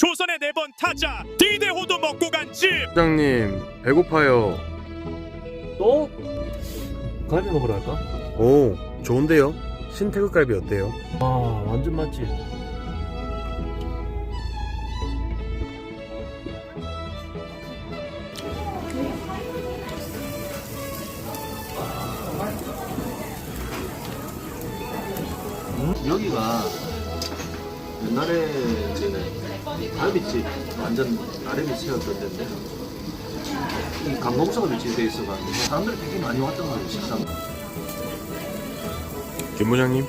조선의 4번 타자 디대호도 먹고 간 집. 부장님 배고파요. 또? 갈비 먹으러 갈까? 오 좋은데요. 신태극갈비 어때요? 아 완전 맛집. 여기가 옛날에는 갈비집 완전 나름의 체였던 데인데 이 강동사가 위치돼 있어가지고 사람들이 되게 많이 왔던 거예요. 식당. 김 부장님